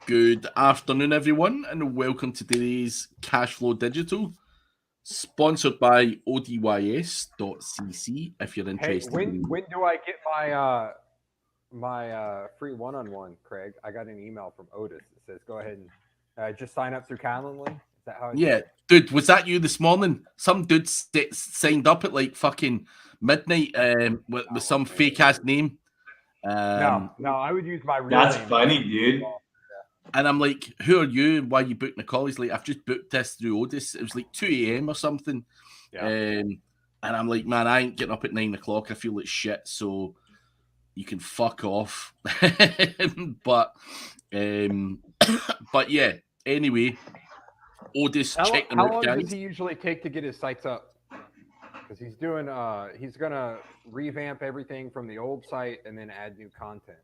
Good afternoon, everyone, and welcome to today's Cashflow Digital, sponsored by odys.cc. If you're interested, when do I get my free one-on-one, Craig? I got an email from Otis that says go ahead and just sign up through Calendly. Is that how? Dude, was that you this morning? Some dude signed up at like fucking midnight with some fake ass name. No, I would use my real That's name. funny, dude. And I'm like, who are you? Why are you booking a call? He's like, I've just booked this through Otis. It was like 2 a.m. or something. Yeah. And I'm like, man, I ain't getting up at 9 o'clock. I feel like shit. So you can fuck off. but yeah, anyway, Otis, check them How out, long guys. does he usually take to get his sites up? Because he's gonna revamp everything from the old site and then add new content.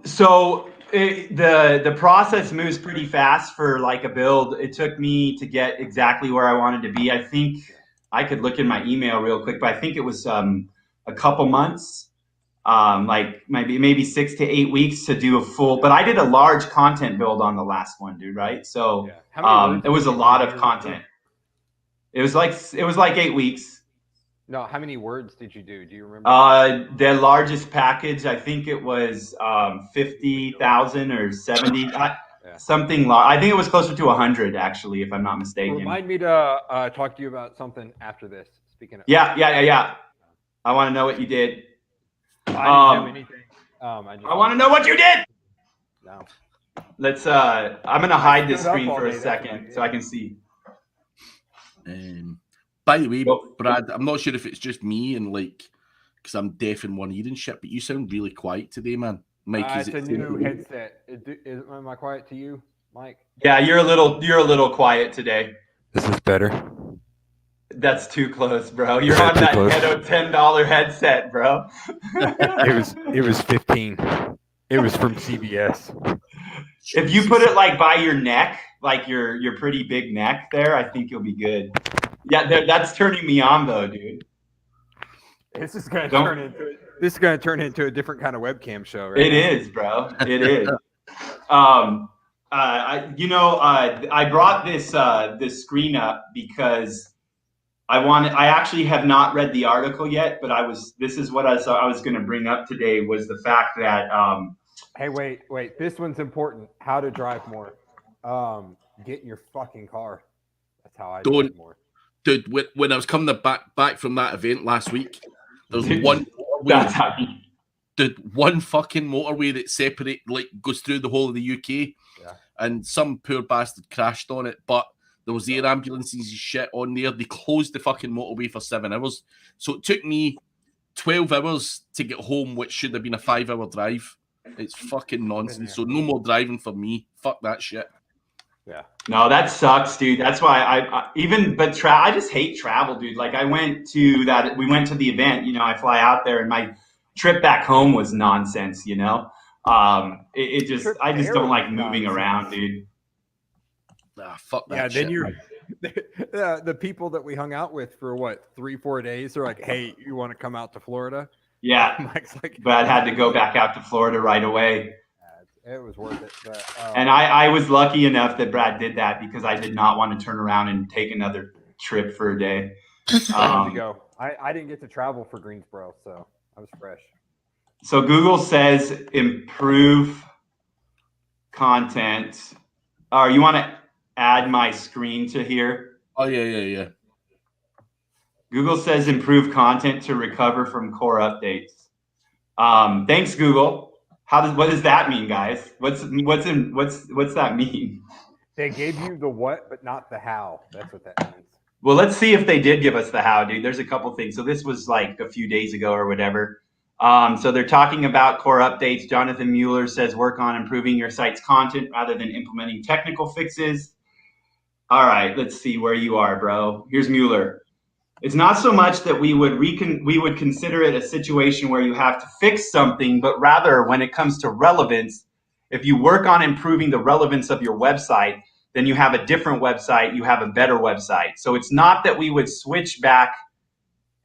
So the process moves pretty fast for like a build. It took me to get exactly where I wanted to be. I think I could look in my email real quick, but I think it was a couple months, like maybe 6 to 8 weeks to do a full. But I did a large content build on the last one, dude. Right? So it was a lot of content. It was like 8 weeks. No, how many words did you do? Do you remember? The largest package, I think it was 50,000 or 70, something. I think it was closer to 100, actually, if I'm not mistaken. Remind me to talk to you about something after this. Speaking of. Yeah. I want to know what you did. I didn't do anything. I want to know what you did. No. Let's. I'm gonna hide this screen for a second so I can see. By the way, Brad, I'm not sure if it's just me and like, because I'm deaf in one ear and shit, but you sound really quiet today, man. Mike, it's a new headset. Am I quiet to you, Mike? Yeah, you're a little quiet today. Is this better? That's too close, bro. You're on that $10 headset, bro. It was 15. It was from CBS. If you put it like by your neck, like your pretty big neck there, I think you'll be good. Yeah, that's turning me on though, dude. This is gonna turn into a different kind of webcam show, right? It is, bro. It is. I brought this screen up because I actually have not read the article yet, but this is what I was going to bring up today was the fact that hey, wait, this one's important. How to drive more. Get in your fucking car. That's how I drive more. Dude, when I was coming back from that event last week, there's one fucking motorway that goes through the whole of the UK, and some poor bastard crashed on it, but there was air ambulances and shit on there. They closed the fucking motorway for 7 hours, so it took me 12 hours to get home, which should have been a 5-hour drive. It's fucking nonsense. So no more driving for me. Fuck that shit. Yeah. No, that sucks, dude. That's why I just hate travel, dude. Like we went to the event, I fly out there and my trip back home was nonsense, I just don't like moving around, dude. Fuck that shit. Then the people that we hung out with for 3-4 days are like, hey, you want to come out to Florida? Yeah. Mike's like, Brad had to go back out to Florida right away. It was worth it. But, and I was lucky enough that Brad did that because I did not want to turn around and take another trip for a day. Go. I didn't get to travel for Greensboro, so I was fresh. So Google says improve content. You want to add my screen to here? Oh, yeah. Google says improve content to recover from core updates. Thanks, Google. What does that mean, guys? What's that mean? They gave you the what, but not the how. That's what that means. Well, let's see if they did give us the how, dude. There's a couple things. So this was like a few days ago or whatever. So they're talking about core updates. Jonathan Mueller says work on improving your site's content rather than implementing technical fixes. All right, let's see where you are, bro. Here's Mueller. It's not so much that we would consider it a situation where you have to fix something, but rather when it comes to relevance, if you work on improving the relevance of your website, then you have a different website, you have a better website. So it's not that we would switch back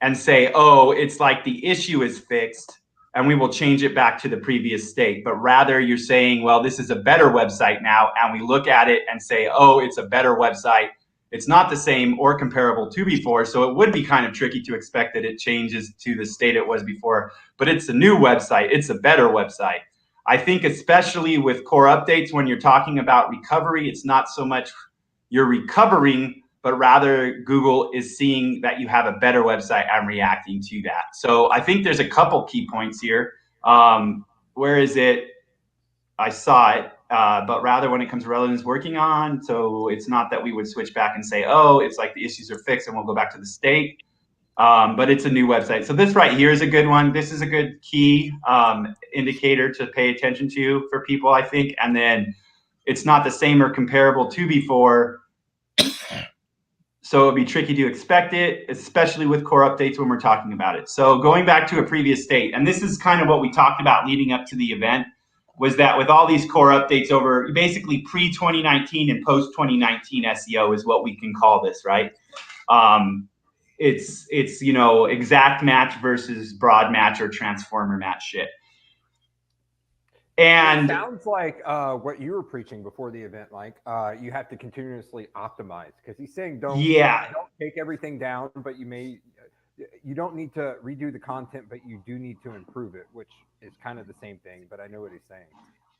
and say, oh, it's like the issue is fixed and we will change it back to the previous state. But rather you're saying, well, this is a better website now. And we look at it and say, oh, it's a better website. It's not the same or comparable to before. So it would be kind of tricky to expect that it changes to the state it was before. But it's a new website. It's a better website. I think especially with core updates, when you're talking about recovery, it's not so much you're recovering, but rather Google is seeing that you have a better website and reacting to that. So I think there's a couple key points here. Where is it? I saw it, but rather when it comes to relevance working on, so it's not that we would switch back and say, oh, it's like the issues are fixed and we'll go back to the state. But it's a new website. So this right here is a good one. This is a good key indicator to pay attention to for people, I think. And then it's not the same or comparable to before. So it'd be tricky to expect it, especially with core updates when we're talking about it. So going back to a previous state, and this is kind of what we talked about leading up to the event, was that with all these core updates over basically pre-2019 and post-2019 SEO is what we can call this, right? It's exact match versus broad match or transformer match shit. And it sounds like what you were preaching before the event, like you have to continuously optimize, because he's saying don't take everything down, but you don't need to redo the content, but you do need to improve it, which is kind of the same thing, but I know what he's saying.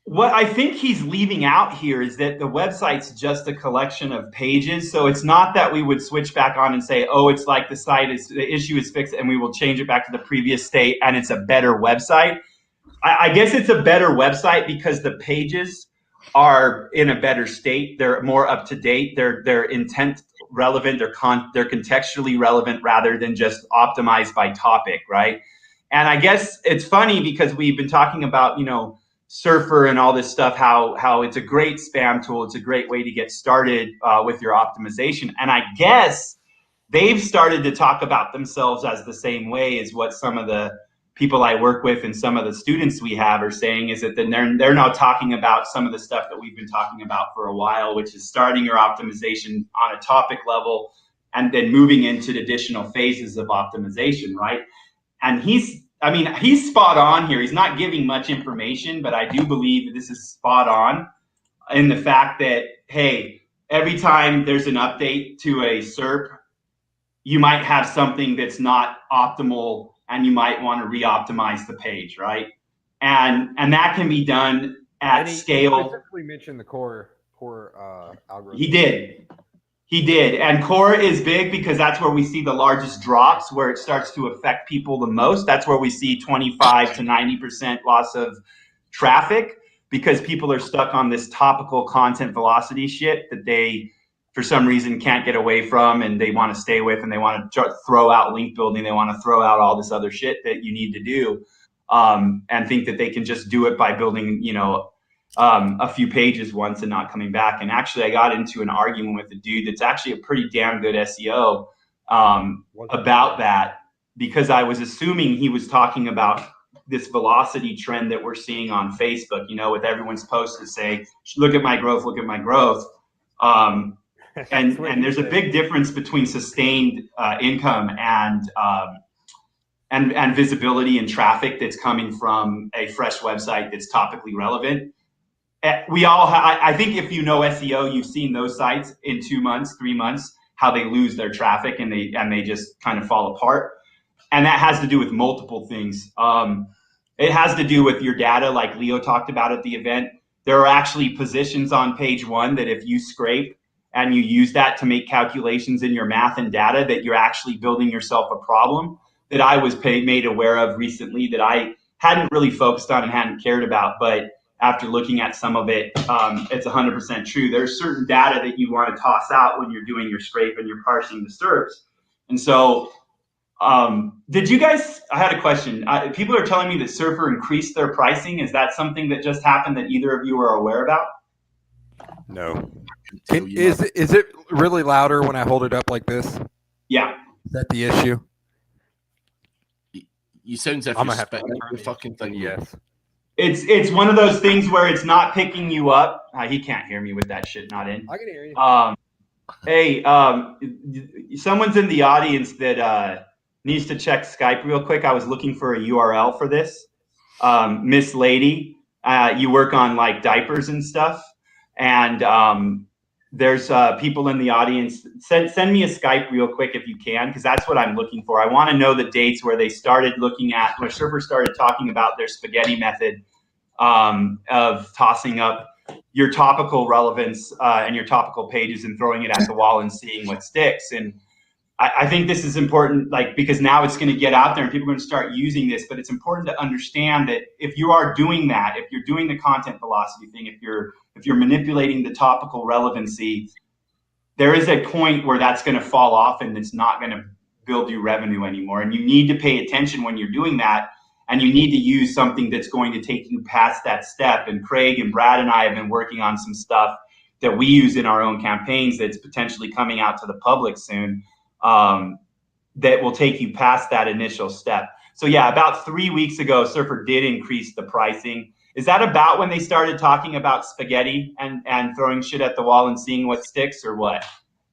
What I think he's leaving out here is that the website's just a collection of pages. So it's not that we would switch back on and say, oh, it's like the issue is fixed and we will change it back to the previous state and it's a better website. I guess it's a better website because the pages are in a better state. They're more up to date. They're intent relevant. They're contextually relevant rather than just optimized by topic, right? And I guess it's funny because we've been talking about, Surfer and all this stuff, how it's a great spam tool. It's a great way to get started with your optimization. And I guess they've started to talk about themselves as the same way as what some of the people I work with and some of the students we have are saying, is that then they're now talking about some of the stuff that we've been talking about for a while, which is starting your optimization on a topic level and then moving into additional phases of optimization, right? And he's spot on here. He's not giving much information, but I do believe that this is spot on in the fact that, hey, every time there's an update to a SERP, you might have something that's not optimal and you might want to re-optimize the page, right? And that can be done at scale. He specifically mentioned the core algorithm. He did. And core is big because that's where we see the largest drops, where it starts to affect people the most. That's where we see 25 to 90% loss of traffic because people are stuck on this topical content velocity shit that they, for some reason, can't get away from and they want to stay with, and they want to throw out link building. They want to throw out all this other shit that you need to do and think that they can just do it by building, a few pages once and not coming back. And actually, I got into an argument with a dude that's actually a pretty damn good SEO about that, because I was assuming he was talking about this velocity trend that we're seeing on Facebook, with everyone's posts that say, look at my growth, look at my growth. And there's a big difference between sustained income and visibility and traffic that's coming from a fresh website that's topically relevant. I think if you know SEO, you've seen those sites in 2 months, 3 months, how they lose their traffic and they just kind of fall apart. And that has to do with multiple things. It has to do with your data, like Leo talked about at the event. There are actually positions on page one that if you scrape and you use that to make calculations in your math and data, that you're actually building yourself a problem that I was made aware of recently that I hadn't really focused on and hadn't cared about. But after looking at some of it, it's 100% true. There's certain data that you want to toss out when you're doing your scrape and you're parsing the SERPs. And so did you guys, I had a question. People are telling me that Surfer increased their pricing. Is that something that just happened that either of you are aware about? No. Is it really louder when I hold it up like this? Yeah. Is that the issue? You sound as if you're spitting out the fucking thing. Yes. It's one of those things where it's not picking you up. He can't hear me with that shit not in. I can hear you. Hey, someone's in the audience that needs to check Skype real quick. I was looking for a URL for this. Miss Lady. You work on like diapers and stuff, and there's people in the audience. Send me a Skype real quick if you can, because that's what I'm looking for. I want to know the dates where they started looking at, where surfers started talking about their spaghetti method of tossing up your topical relevance and your topical pages and throwing it at the wall and seeing what sticks. And I think this is important, like, because now it's going to get out there and people are going to start using this. But it's important to understand that if you are doing that, if you're doing the content velocity thing, if you're manipulating the topical relevancy, there is a point where that's going to fall off and it's not going to build you revenue anymore. And you need to pay attention when you're doing that. And you need to use something that's going to take you past that step. And Craig and Brad and I have been working on some stuff that we use in our own campaigns that's potentially coming out to the public soon, that will take you past that initial step. So yeah, about 3 weeks ago, Surfer did increase the pricing. Is that about when they started talking about spaghetti and throwing shit at the wall and seeing what sticks, or what?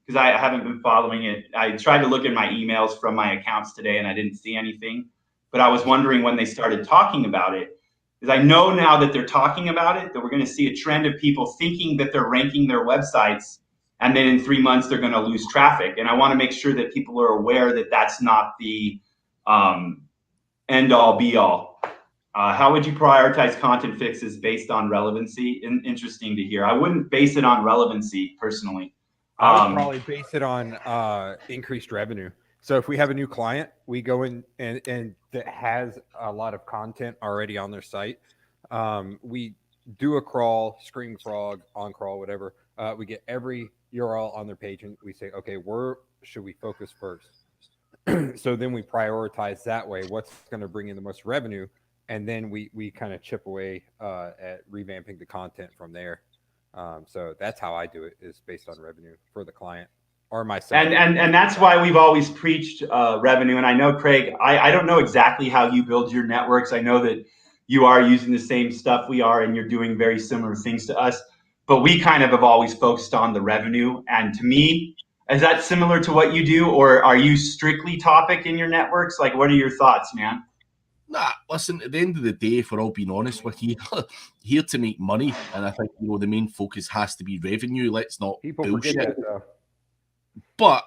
Because I haven't been following it. I tried to look at my emails from my accounts today and I didn't see anything. But I was wondering when they started talking about it, because I know now that they're talking about it, that we're going to see a trend of people thinking that they're ranking their websites, and then in 3 months they're going to lose traffic. And I want to make sure that people are aware that that's not the end all be all. How would you prioritize content fixes based on relevancy? Interesting to hear. I wouldn't base it on relevancy personally. I would probably base it on increased revenue. So if we have a new client, we go in and that has a lot of content already on their site. We do a crawl, Scream Frog, on crawl, whatever. We get every URL on their page and we say, okay, where should we focus first? So then we prioritize that way. What's going to bring in the most revenue? And then we kind of chip away at revamping the content from there. So that's how I do it, is based on revenue for the client. Or myself. And that's why we've always preached revenue. And I know, Craig, I don't know exactly how you build your networks. I know that you are using the same stuff we are, and you're doing very similar things to us. But we kind of have always focused on the revenue. And to me, is that similar to what you do, or are you strictly topic in your networks? Like, what are your thoughts, man? Nah, listen, at the end of the day, if we're all being honest with you, here to make money. And I think, the main focus has to be revenue. Let's not bullshit. Forget that, though. But,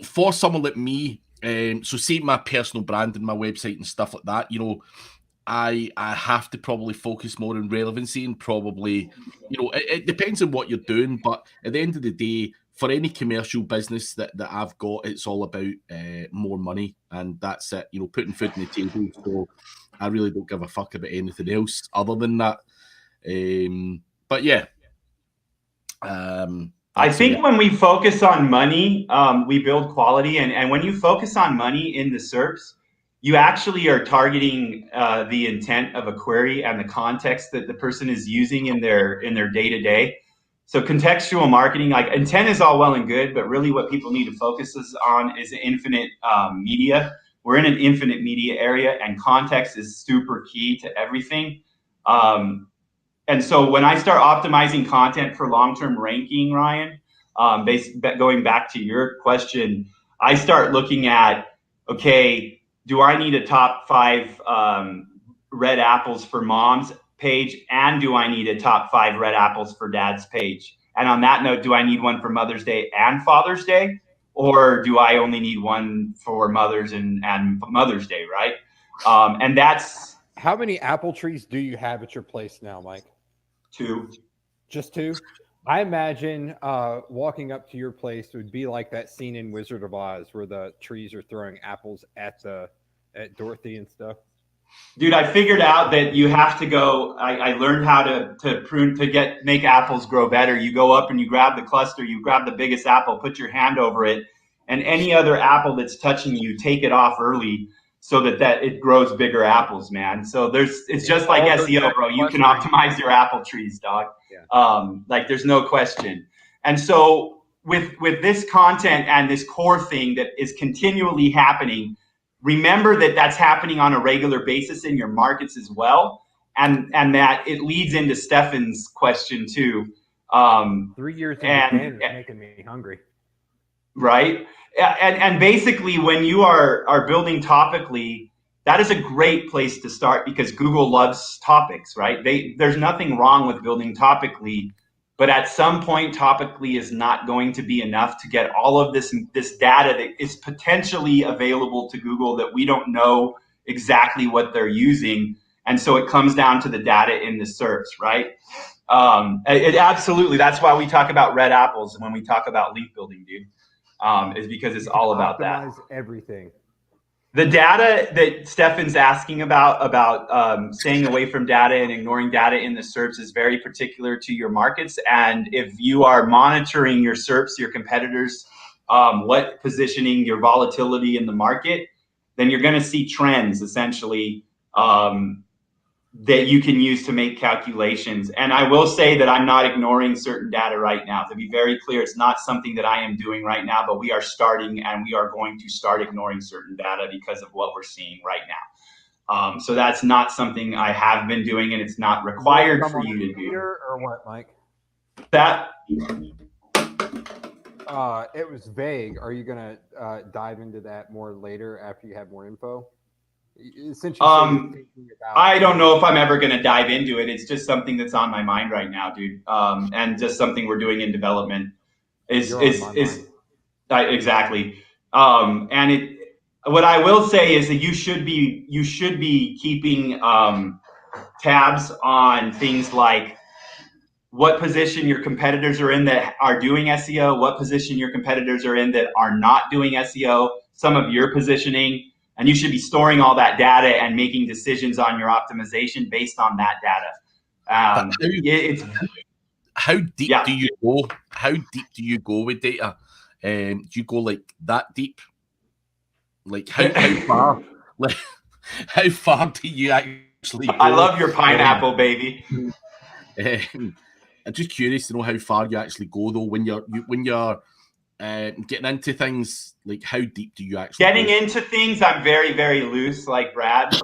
for someone like me, so say my personal brand and my website and stuff like that, I have to probably focus more on relevancy, and probably, it depends on what you're doing. But at the end of the day, for any commercial business that I've got, it's all about more money, and that's it, putting food on the table. So I really don't give a fuck about anything else other than that. But yeah. I think when we focus on money, we build quality. And when you focus on money in the SERPs, you actually are targeting the intent of a query and the context that the person is using in their day-to-day. So contextual marketing, like, intent is all well and good, but really what people need to focus on is infinite media. We're in an infinite media area, and context is super key to everything. And so when I start optimizing content for long-term ranking, Ryan, going back to your question, I start looking at, okay, do I need a top 5 red apples for mom's page? And do I need a top 5 red apples for dad's page? And on that note, do I need one for Mother's Day and Father's Day? Or do I only need one for Mother's and Mother's Day, right? And that's... How many apple trees do you have at your place now, Mike? 2. Just 2? I imagine walking up to your place would be like that scene in Wizard of Oz where the trees are throwing apples at Dorothy and stuff. Dude, I figured out that you have to go. I learned how to prune make apples grow better. You go up and you grab the cluster, you grab the biggest apple, put your hand over it, and any other apple that's touching you, take it off early, so that it grows bigger apples, man. So it's just like SEO, bro. You can optimize your apple trees, dog. Yeah. Like, there's no question. And so with this content and this core thing that is continually happening, remember that that's happening on a regular basis in your markets as well. And that it leads into Stefan's question too. 3 years in Japan is making me hungry. Right. And basically, when you are building topically, that is a great place to start because Google loves topics, right? There's nothing wrong with building topically, but at some point, topically is not going to be enough to get all of this data that is potentially available to Google that we don't know exactly what they're using. And so it comes down to the data in the SERPs, right? It absolutely, that's why we talk about red apples when we talk about link building, dude, is because it's all about that. Optimize everything. The data that Stefan's asking about staying away from data and ignoring data in the SERPs is very particular to your markets. And if you are monitoring your SERPs, your competitors, what positioning, your volatility in the market, then you're going to see trends essentially that you can use to make calculations. And I will say that I'm not ignoring certain data right now. To be very clear, it's not something that I am doing right now, but we are starting and we are going to start ignoring certain data because of what we're seeing right now. So that's not something I have been doing, and it's not required for you to do. Or what, Mike? That it was vague. Are you going to dive into that more later after you have more info? Since you I don't know if I'm ever going to dive into it. It's just something that's on my mind right now, dude. And just something we're doing in development exactly. And what I will say is that you should be keeping tabs on things like what position your competitors are in that are doing SEO, what position your competitors are in that are not doing SEO, some of your positioning. And you should be storing all that data and making decisions on your optimization based on that data. How deep do you go? How deep do you go with data? Do you go like that deep? Like how far? Like how far do you actually go? I love your pineapple, baby. I'm just curious to know how far you actually go though when you're getting into things. Like how deep do you actually go? Into things? I'm very, very loose, like Brad,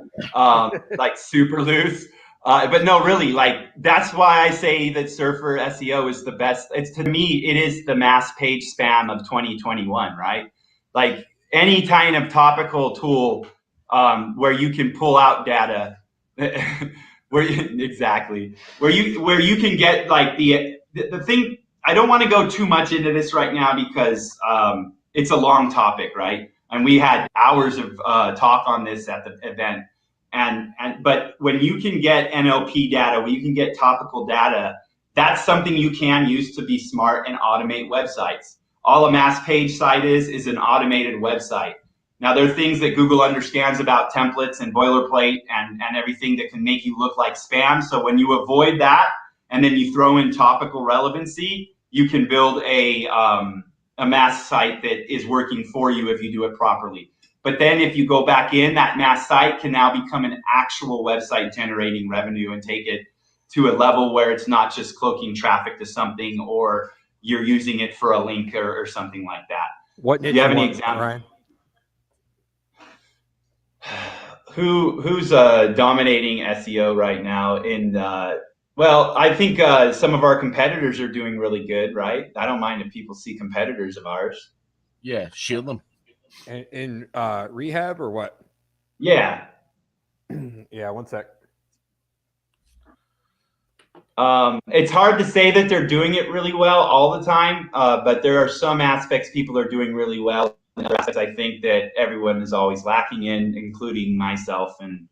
like super loose. But no, really, like that's why I say that Surfer SEO is the best. To me, it is the mass page spam of 2021, right? Like any kind of topical tool where you can pull out data, where you can get like the thing. I don't want to go too much into this right now because it's a long topic, right? And we had hours of talk on this at the event. But when you can get NLP data, when you can get topical data, that's something you can use to be smart and automate websites. All a mass page site is an automated website. Now, there are things that Google understands about templates and boilerplate and everything that can make you look like spam. So when you avoid that and then you throw in topical relevancy, you can build a mass site that is working for you if you do it properly. But then if you go back in, that mass site can now become an actual website generating revenue and take it to a level where it's not just cloaking traffic to something or you're using it for a link or something like that. What do you have any examples? Who's dominating SEO right now in well, I think some of our competitors are doing really good, right? I don't mind if people see competitors of ours. Yeah, share them. In rehab or what? Yeah. Yeah, one sec. It's hard to say that they're doing it really well all the time, but there are some aspects people are doing really well. And other aspects I think that everyone is always lacking in, including myself. And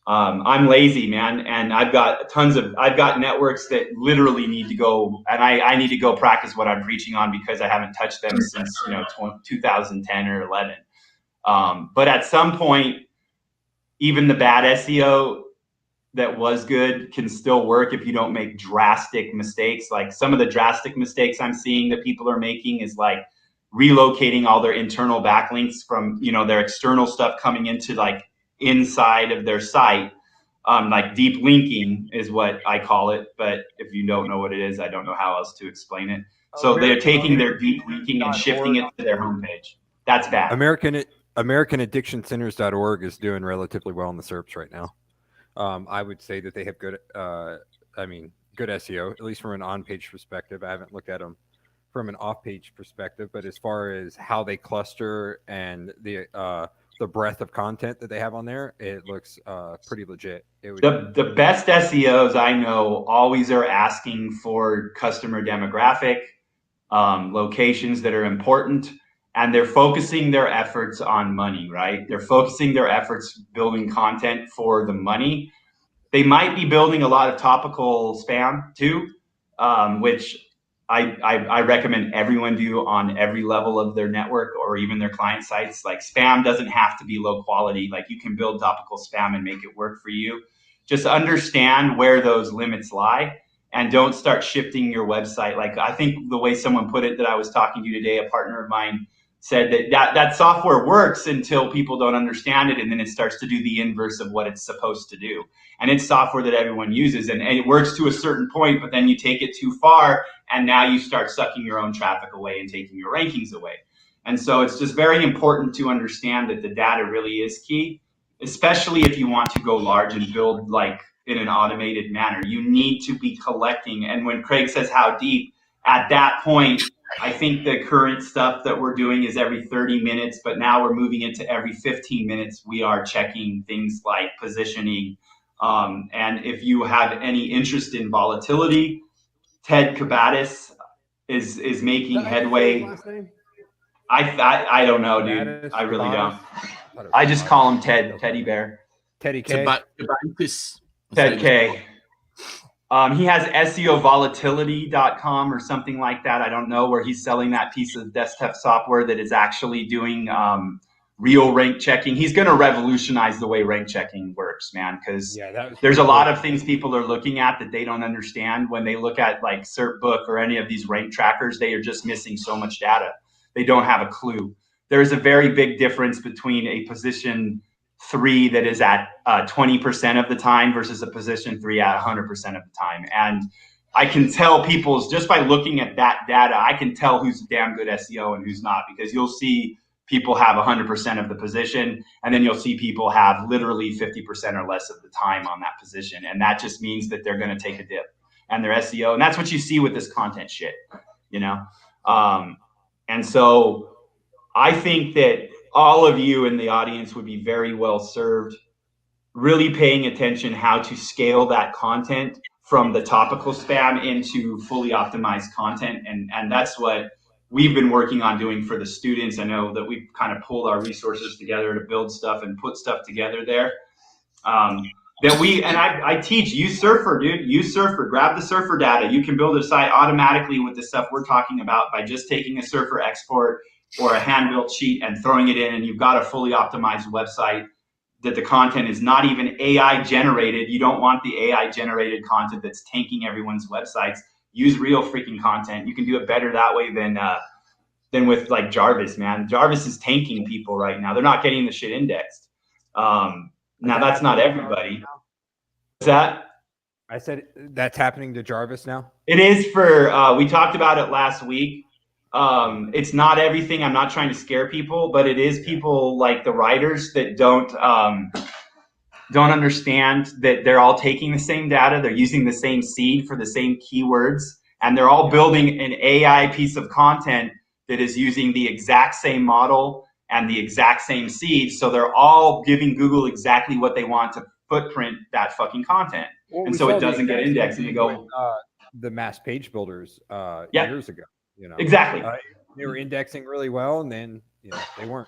I'm lazy, man, and I've got networks that literally need to go, and I need to go practice what I'm preaching on because I haven't touched them since 2010 or 11. But at some point, even the bad SEO that was good can still work if you don't make drastic mistakes. Like some of the drastic mistakes I'm seeing that people are making is like relocating all their internal backlinks from their external stuff coming into like inside of their site. Like deep linking is what I call it, but if you don't know what it is, I don't know how else to explain it. So they're taking their deep linking and shifting it to their homepage. That's bad. AmericanAddictionCenters.org is doing relatively well in the SERPs right now. I would say that they have good SEO, at least from an on-page perspective. I haven't looked at them from an off-page perspective, but as far as how they cluster and the the breadth of content that they have on there, it looks pretty legit. The best SEOs I know always are asking for customer demographic, locations that are important, and they're focusing their efforts on money, right? They're focusing their efforts building content for the money. They might be building a lot of topical spam too, which I recommend everyone do on every level of their network or even their client sites. Like, spam doesn't have to be low quality. Like, you can build topical spam and make it work for you. Just understand where those limits lie and don't start shifting your website. Like, I think the way someone put it that I was talking to today, a partner of mine said that software works until people don't understand it, and then it starts to do the inverse of what it's supposed to do. And it's software that everyone uses, and it works to a certain point, but then you take it too far, and now you start sucking your own traffic away and taking your rankings away. And so it's just very important to understand that the data really is key, especially if you want to go large and build like in an automated manner. You need to be collecting. And when Craig says how deep, at that point, I think the current stuff that we're doing is every 30 minutes, but now we're moving into every 15 minutes. We are checking things like positioning. And if you have any interest in volatility, Ted Kabatis is making headway. I don't know, dude. I really don't. I just call him Ted, Teddy Bear. Teddy K. Ted K. He has SEOvolatility.com or something like that. I don't know, where he's selling that piece of desktop software that is actually doing real rank checking. He's going to revolutionize the way rank checking works, man, because there's a lot of things people are looking at that they don't understand. When they look at like SERPbook or any of these rank trackers, they are just missing so much data. They don't have a clue. There's a very big difference between a position 3 that is at 20% of the time versus a position 3 at 100% of the time. And I can tell people's, just by looking at that data, I can tell who's a damn good SEO and who's not, because you'll see people have 100% of the position, and then you'll see people have literally 50% or less of the time on that position. And that just means that they're going to take a dip and their SEO. And that's what you see with this content shit, you know? And so I think that all of you in the audience would be very well served really paying attention how to scale that content from the topical spam into fully optimized content. And that's what we've been working on doing for the students. I know that we've kind of pulled our resources together to build stuff and put stuff together there. I teach, use Surfer, dude. Use Surfer. Grab the Surfer data. You can build a site automatically with the stuff we're talking about by just taking a Surfer export or a hand-built sheet and throwing it in, and you've got a fully optimized website that the content is not even AI generated. You don't want the AI generated content that's tanking everyone's websites. Use real freaking content. You can do it better that way than with like Jarvis, man. Jarvis is tanking people right now. They're not getting the shit indexed. Now that's not everybody. What's that? I said that's happening to Jarvis now. It is for, we talked about it last week. It's not everything. I'm not trying to scare people, but it is people like the writers that don't understand that they're all taking the same data. They're using the same seed for the same keywords, and they're all building an AI piece of content that is using the exact same model and the exact same seed. So they're all giving Google exactly what they want to footprint that fucking content. Well, and so it doesn't get indexed, and you go, the mass page builders years ago. You know, exactly. They were indexing really well, and then they weren't.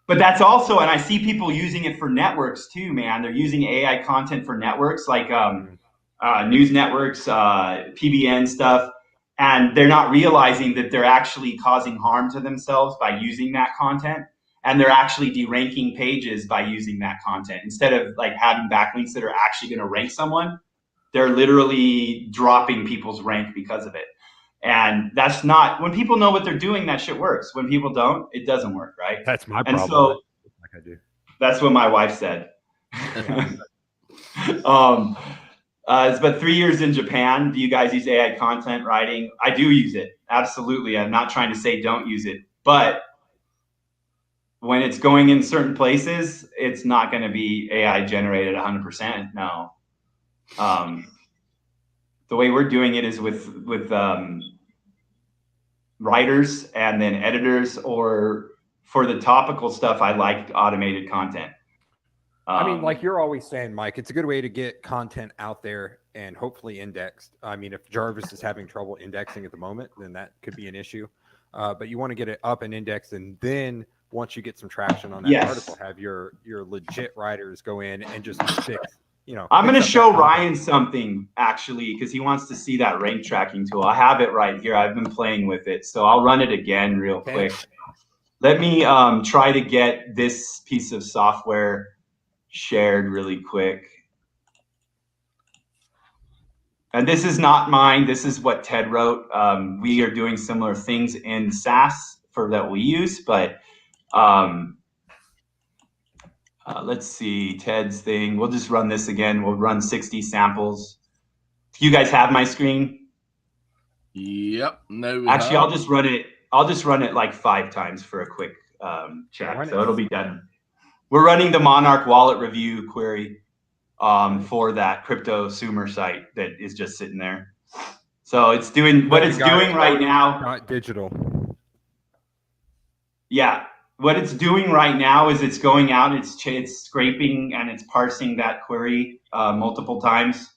But that's also, and I see people using it for networks too, man. They're using AI content for networks like news networks, PBN stuff, and they're not realizing that they're actually causing harm to themselves by using that content, and they're actually deranking pages by using that content. Instead of like having backlinks that are actually going to rank someone, they're literally dropping people's rank because of it. And that's not, when people know what they're doing, that shit works. When people don't, it doesn't work, right? That's my problem. And so like I do. That's what my wife said. But 3 years in Japan, do you guys use AI content writing? I do use it. Absolutely. I'm not trying to say don't use it. But when it's going in certain places, it's not going to be AI generated 100%. No. The way we're doing it is with writers and then editors or for the topical stuff, I like automated content. I mean, like you're always saying, Mike, it's a good way to get content out there and hopefully indexed. I mean, if Jarvis is having trouble indexing at the moment, then that could be an issue. But you want to get it up and indexed, and then once you get some traction on that article, have your legit writers go in and just fix. I'm going to show Ryan something actually, because he wants to see that rank tracking tool. I have it right here. I've been playing with it, so I'll run it again real quick. Let me try to get this piece of software shared really quick. And this is not mine. This is what Ted wrote. We are doing similar things in SaaS that we use, but let's see Ted's thing. We'll just run this again. We'll run 60 samples. Do you guys have my screen? Yep. No. Actually, I'll just run it. I'll just run it like 5 times for a quick check. So it'll be done. We're running the Monarch wallet review query for that crypto sumer site that is just sitting there. So it's doing what it's doing right now. Not digital. Yeah. What it's doing right now is it's going out, it's scraping and it's parsing that query multiple times.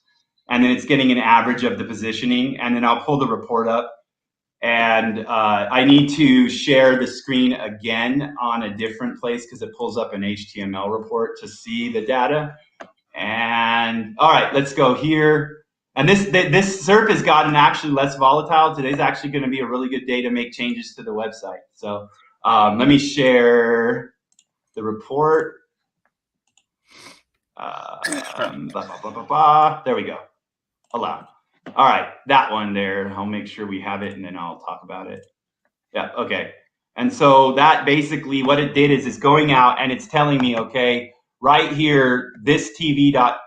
And then it's getting an average of the positioning. And then I'll pull the report up. And I need to share the screen again on a different place because it pulls up an HTML report to see the data. And all right, let's go here. And this SERP has gotten actually less volatile. Today's actually going to be a really good day to make changes to the website. So let me share the report. There we go. Allow. All right, that one there. I'll make sure we have it, and then I'll talk about it. Yeah, okay. And so that basically what it did is it's going out and it's telling me, okay, right here, this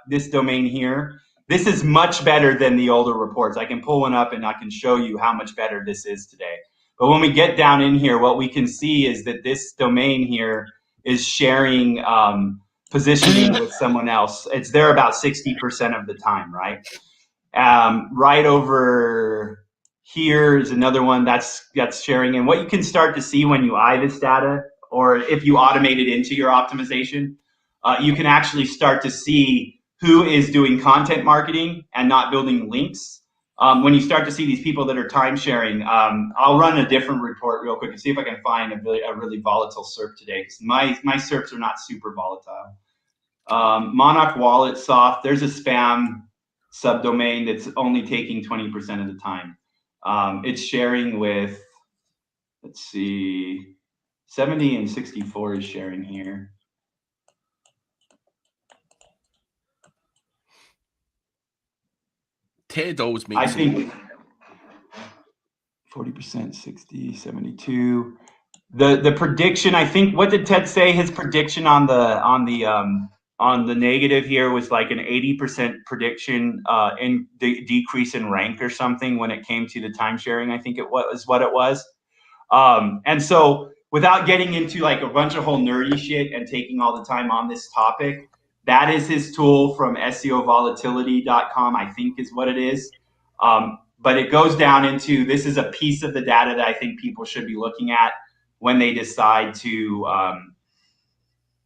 this domain here, this is much better than the older reports. I can pull one up and I can show you how much better this is today. But when we get down in here, what we can see is that this domain here is sharing positioning with someone else. It's there about 60% of the time, right? Right over here is another one that's sharing. And what you can start to see when you eye this data, or if you automate it into your optimization, you can actually start to see who is doing content marketing and not building links. When you start to see these people that are time sharing, I'll run a different report real quick and see if I can find a really volatile SERP today, because my SERPs are not super volatile. Monarch Wallet Soft, there's a spam subdomain that's only taking 20% of the time. It's sharing with, let's see, 70 and 64 is sharing here. Ted always makes, I think 40%, 60, 72. The prediction, I think, what did Ted say? His prediction on the negative here was like an 80% prediction in decrease in rank or something when it came to the time sharing. I think it was what it was. And so without getting into like a bunch of whole nerdy shit and taking all the time on this topic, that is his tool from SEOvolatility.com, I think is what it is. But it goes down into, this is a piece of the data that I think people should be looking at when they decide to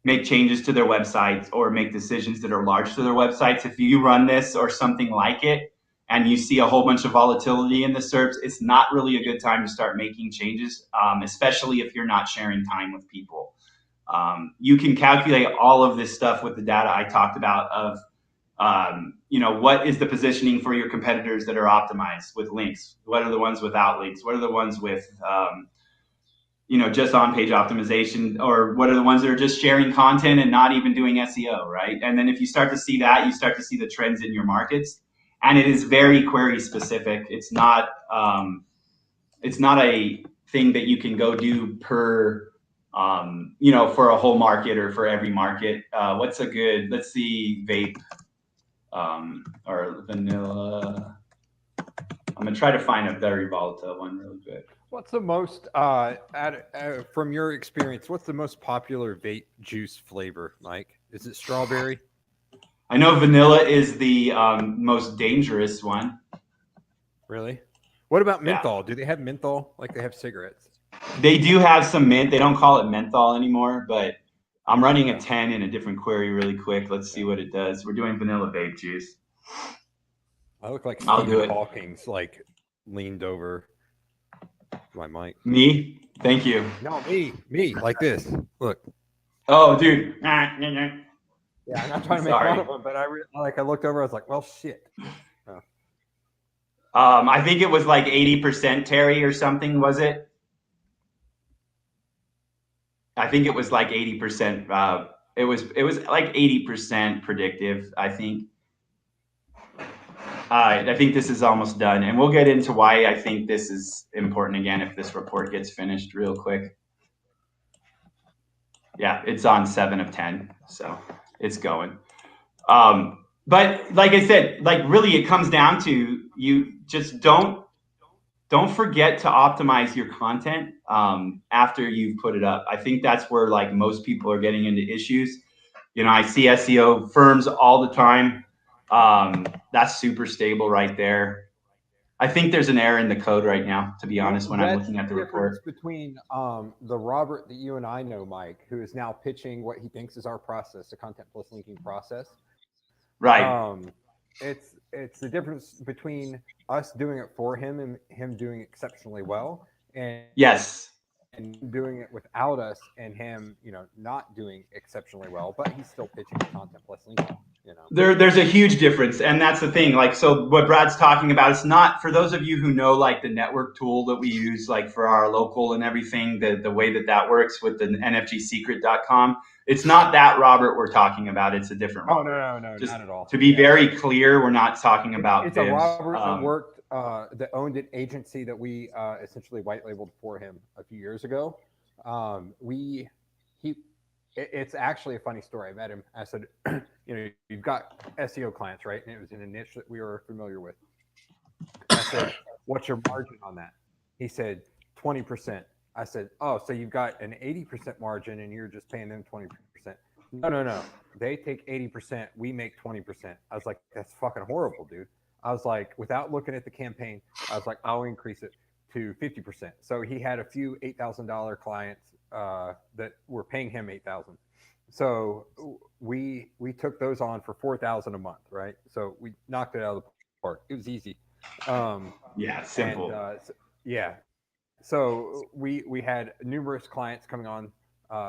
make changes to their websites or make decisions that are large to their websites. If you run this or something like it and you see a whole bunch of volatility in the SERPs, it's not really a good time to start making changes, especially if you're not sharing time with people. You can calculate all of this stuff with the data I talked about of, what is the positioning for your competitors that are optimized with links? What are the ones without links? What are the ones with, just on-page optimization, or what are the ones that are just sharing content and not even doing SEO, right? And then if you start to see that, you start to see the trends in your markets, and it is very query specific. It's not a thing that you can go do per, for a whole market or for every market. What's a good, let's see, Vape or vanilla. I'm gonna try to find a very volatile one really quick. What's the most, from your experience, what's the most popular vape juice flavor, Mike? Is it strawberry? I know vanilla is the most dangerous one. Really? What about menthol? Yeah. Do they have menthol like they have cigarettes? They do have some mint. They don't call it menthol anymore, but I'm running a 10 in a different query really quick. Let's see what it does. We're doing vanilla vape juice. I look like I'll do Stephen it. Hawking's like leaned over my mic. Me? Thank you. No, me, like this. Look. Oh, dude. Yeah, I'm not trying to make fun of him, but I looked over. I was like, well, shit. I think it was like 80%, Terry, or something. Was it? I think it was like 80%. It was like 80% predictive, I think. I think this is almost done, and we'll get into why I think this is important again if this report gets finished real quick. Yeah, it's on 7 of 10, so it's going. But like I said, like really it comes down to you just don't forget to optimize your content after you've put it up. I think that's where like most people are getting into issues. You know, I see SEO firms all the time. That's super stable right there. I think there's an error in the code right now, to be honest, when I'm looking at the report. Between the Robert that you and I know, Mike, who is now pitching what he thinks is our process, the content plus linking process. Right. It's the difference between us doing it for him and him doing exceptionally well, and yes, and doing it without us and him, you know, not doing exceptionally well, but he's still pitching the content plus linking. You know, there's a huge difference, and that's the thing. Like, so what Brad's talking about, it's not for those of you who know like the network tool that we use, like for our local and everything. The way that works with the nfgsecret.com. It's not that Robert we're talking about. It's a different Robert. Oh, no, just not at all. To be very clear, we're not talking about. It's a Robert that worked, that owned an agency that we essentially white labeled for him a few years ago. It's actually a funny story. I met him. I said, you know, you've got SEO clients, right? And it was in a niche that we were familiar with. I said, what's your margin on that? He said, 20%. I said, oh, so you've got an 80% margin and you're just paying them 20%. No. They take 80%. We make 20%. I was like, that's fucking horrible, dude. I was like, without looking at the campaign, I was like, I'll increase it to 50%. So he had a few $8,000 clients that were paying him $8,000. So we took those on for $4,000 a month, right? So we knocked it out of the park. It was easy. Yeah, simple. And, so we had numerous clients coming on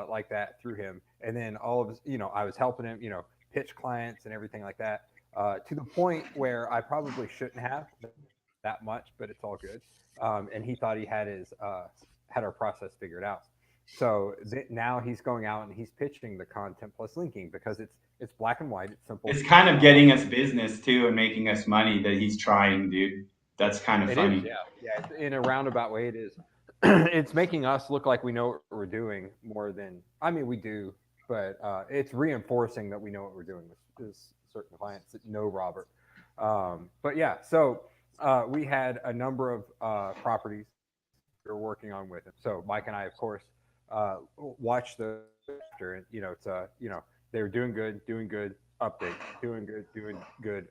like that through him, and then all of us, you know, I was helping him, you know, pitch clients and everything like that, to the point where I probably shouldn't have that much, but it's all good. And he thought he had had our process figured out. So now he's going out and he's pitching the content plus linking because it's black and white. It's simple. It's kind of getting us business too and making us money that he's trying, dude. That's kind of funny. Yeah. In a roundabout way, it is. It's making us look like we know what we're doing more than, I mean, we do, but it's reinforcing that we know what we're doing with certain clients that know Robert. But yeah, so we had a number of properties we were working on with him. So Mike and I, of course, watched the chapter, and you know, it's you know, they were doing good, update, doing good,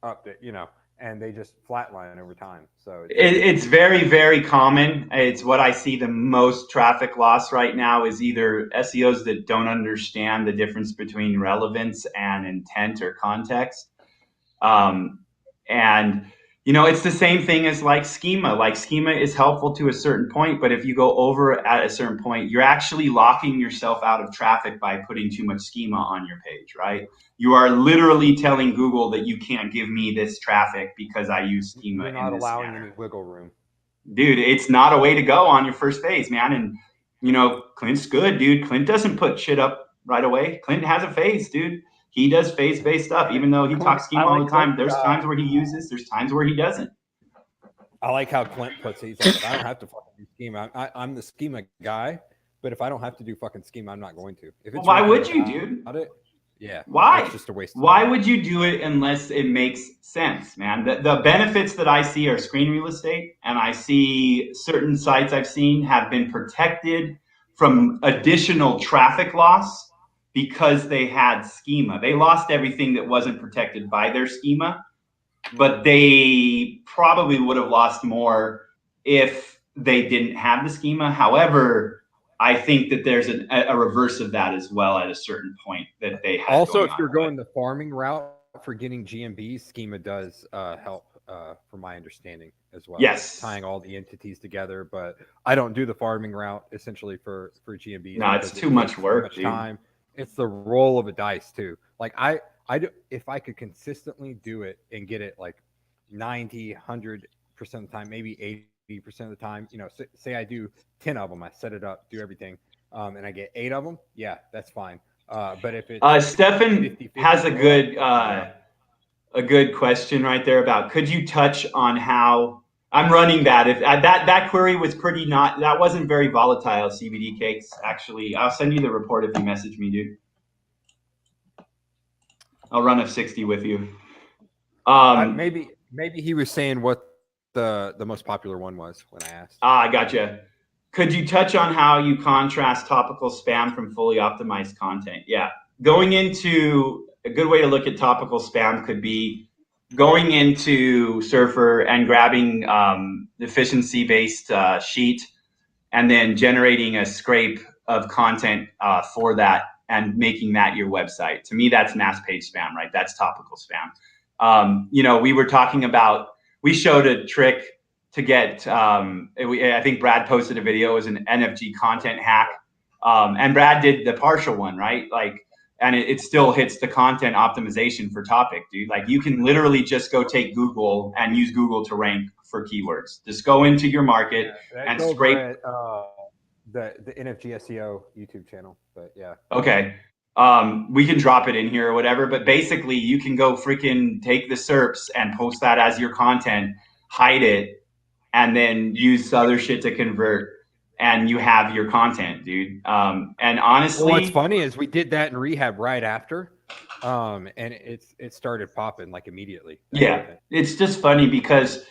update, you know, and they just flatline over time. So it's very, very common. It's what I see the most traffic loss right now is either SEOs that don't understand the difference between relevance and intent or context. And you know, it's the same thing as like schema. Like schema is helpful to a certain point, but if you go over at a certain point, you're actually locking yourself out of traffic by putting too much schema on your page, right? You are literally telling Google that you can't give me this traffic because I use schema. You're not allowing any wiggle room. Dude, it's not a way to go on your first phase, man. And, you know, Clint's good, dude. Clint doesn't put shit up right away. Clint has a phase, dude. He does phase-based stuff, even though he talks schema all the time. There's times where he uses, there's times where he doesn't. I like how Clint puts it. He's like, I don't have to fucking do schema. I'm the schema guy, but if I don't have to do fucking schema, I'm not going to. If it's why would you, dude? Yeah. Why? It's just a waste of Why time. would you do it unless it makes sense, man? The benefits that I see are screen real estate, and I see certain sites I've seen have been protected from additional traffic loss because they had schema. They lost everything that wasn't protected by their schema, but they probably would have lost more if they didn't have the schema. However, I think that there's a reverse of that as well at a certain point that they have. Also, if you're going the farming route for getting GMBs, schema does help, from my understanding as well. Yes, tying all the entities together. But I don't do the farming route essentially for GMBs. No, it's too much work, dude. Time. It's the roll of a dice too. Like I do, if I could consistently do it and get it like 90, 100% of the time, maybe 80% of the time, you know, say I do 10 of them, I set it up, do everything, and I get 8 of them, yeah, that's fine. But if it's Stefan 50, has a good question right there about, could you touch on how I'm running that? If that query was that wasn't very volatile, CBD cakes. Actually, I'll send you the report if you message me, dude. I'll run a 60 with you. Maybe he was saying what the most popular one was when I asked. I gotcha. Could you touch on how you contrast topical spam from fully optimized content? Yeah. Going into a good way to look at topical spam could be going into Surfer and grabbing efficiency-based sheet and then generating a scrape of content for that and making that your website. To me, that's mass page spam, right? That's topical spam. You know, we were talking about, we showed a trick to get, I think Brad posted a video, it was an NFG content hack. And Brad did the partial one, right? Like, and it still hits the content optimization for topic, dude. Like you can literally just go take Google and use Google to rank for keywords. Just go into your market and scrape. At, the NFG SEO YouTube channel, but yeah. Okay. We can drop it in here or whatever, but basically you can go freaking take the SERPs and post that as your content, hide it, and then use other shit to convert. And you have your content, dude. And honestly, what's funny is we did that in rehab right after, and it started popping like immediately. Yeah, it's just funny because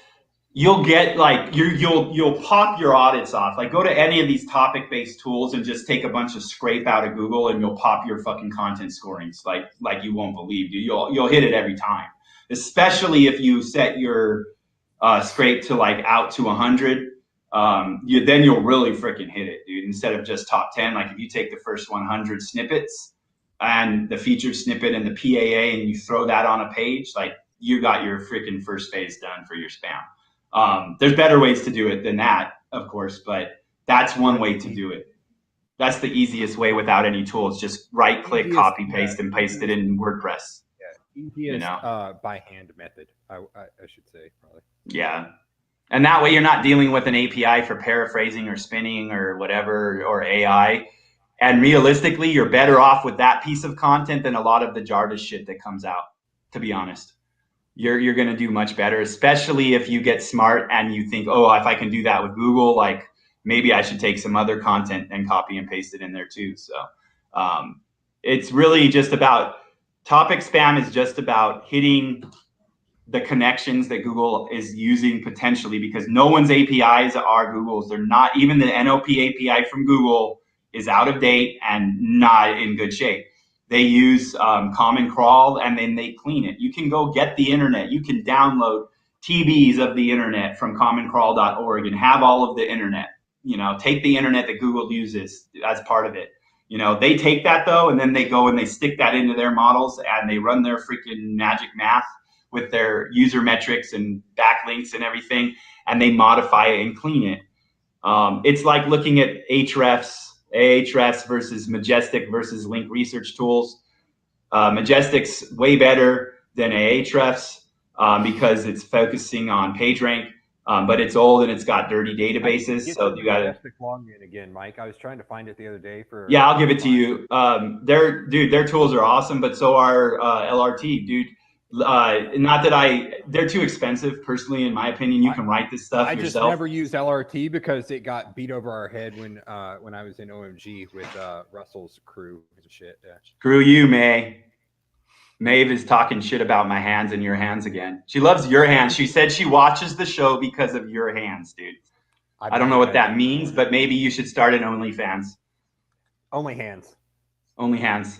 you'll get like you'll pop your audits off. Like go to any of these topic-based tools and just take a bunch of scrape out of Google, and you'll pop your fucking content scorings like you won't believe, dude. You'll hit it every time, especially if you set your scrape to like out to 100. Then you'll really freaking hit it, dude. Instead of just top 10, like if you take the first 100 snippets and the featured snippet and the PAA and you throw that on a page, like you got your freaking first phase done for your spam. There's better ways to do it than that, of course, but that's one way to do it. That's the easiest way without any tools. Just right click, copy, paste, and paste it in WordPress. Yeah, easiest by hand method, I should say, probably. Yeah. And that way you're not dealing with an API for paraphrasing or spinning or whatever, or AI. And realistically, you're better off with that piece of content than a lot of the Jarvis shit that comes out, to be honest. You're going to do much better, especially if you get smart and you think, oh, if I can do that with Google, like maybe I should take some other content and copy and paste it in there too. So it's really just about, topic spam is just about hitting the connections that Google is using potentially, because no one's APIs are Google's. They're not, even the NOP API from Google is out of date and not in good shape. They use Common Crawl and then they clean it. You can go get the internet. You can download TBs of the internet from commoncrawl.org and have all of the internet. You know, take the internet that Google uses as part of it. You know, they take that though, and then they go and they stick that into their models and they run their freaking magic math with their user metrics and backlinks and everything, and they modify it and clean it. It's like looking at Ahrefs versus Majestic versus link research tools. Majestic's way better than Ahrefs because it's focusing on PageRank, but it's old and it's got dirty databases. So you got to login again, Mike. I was trying to find it the other day for. Yeah, I'll give it to you. Their tools are awesome, but so are LRT, dude. Not that they're too expensive personally, in my opinion. You can write this stuff yourself. I just never used LRT because it got beat over our head when I was in OMG with Russell's crew and shit. Yeah. Screw you, May. Maeve is talking shit about my hands and your hands again. She loves your hands. She said she watches the show because of your hands, dude. I don't know what that means, but maybe you should start an OnlyFans. Only hands. Only hands.